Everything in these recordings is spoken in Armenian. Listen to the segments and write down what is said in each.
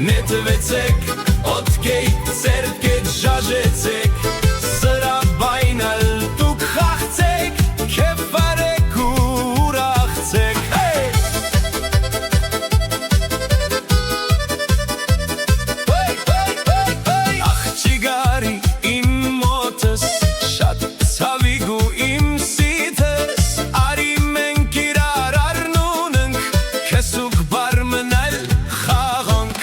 նետվեցեք, ոտքեիք ձեռքեդ շաժեցեք, սրաբայն ալ դուք խաղցեք, քեֆ արեք ու ուրախցեք, աղջիկարի իմ մոտս, շատ ցավիկ ու իմ սիթս, արի մենք իրար առնունենք, քեսուկ բարմնալ խաղանք,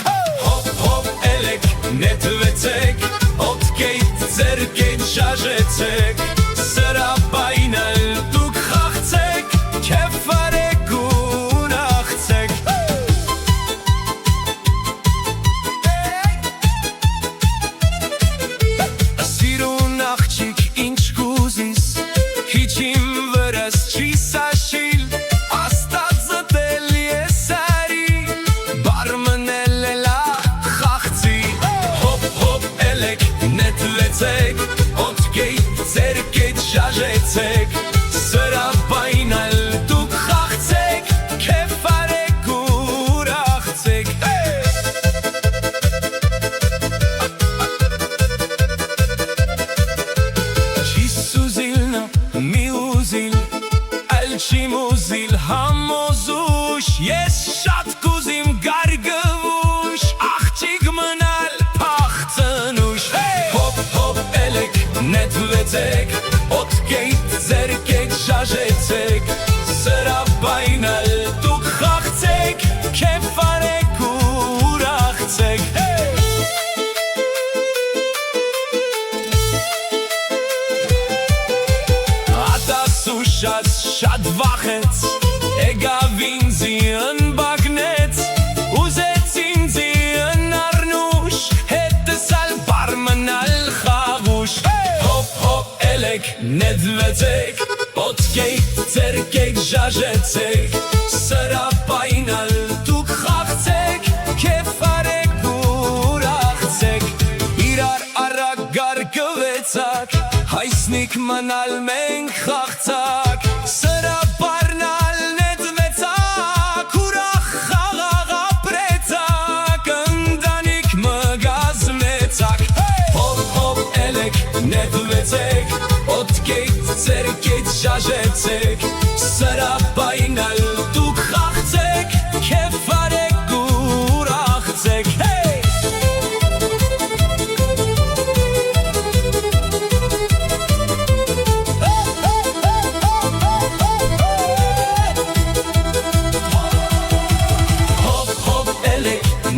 հոպ հոպ էլեք նետվեցեք, ոտքեիք ձեռքեդ շաժեցեք, սրաբայն ալ դուք խաղցեք, քեֆ արեք ու ուրախցեք, սիրուն աղջիկ ինչ կուզիս, հիչ իմ վրաս չի սաշիլ, աստածը դել ես արի, բարմնել էլա խաղցի, հոպ հոպ էլեք նետվեցեք, ոտքեիք ձեռքեդ շաժեցեք, սրաբայն ալ դուք խաղցեք, քեֆ արեք ու ուրախցեք, չի սուզիլնա մի ուզիլ, այլ չի մուզիլ համոզուշ, ես շատ կուզիմ գարգվուշ, աղջիկ մնալ փախցնուշ, հոպ հոպ էլեք նետվեցեք, ոտքեիք ձեռքեդ շաժեցեք, սրաբայն ալ դուք խաղցեք, քեֆ արեք ու ուրախցեք, Ատասուշած շատ վախեց, եկավ ինձի ընբագնեց, ուզեց ինձի ընառնուշ, հետս ալ բարմնալ խաղուշ, հոպ հոպ էլեք նետվեցեք, ոտքեիք ձեռքեդ շաժեցեք, սրաբայն ալ դուք խաղցեք, քեֆ արեք ու ուրախցեք, իրար առակ գարգվեցաք, հայսնիկ մնալ մենք խաղցակ, սրաբարն ալ նետվեցակ, ուրախ խաղաղ ապրեցակ, ընտանիք մգազմեցակ, հոպ հոպ էլեք նետվեցեք, ոտքեիք ձեռքեդ շաժեցեք, սրաբայն ալ դուք խաղցեք, քեֆ արեք ու ուրախցեք,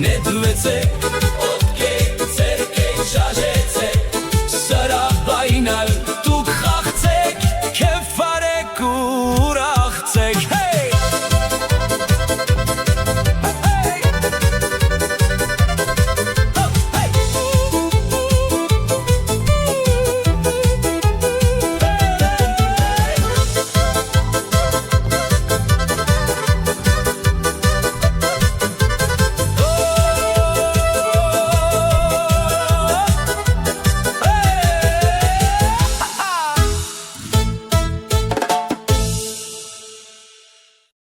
նետվեցեք,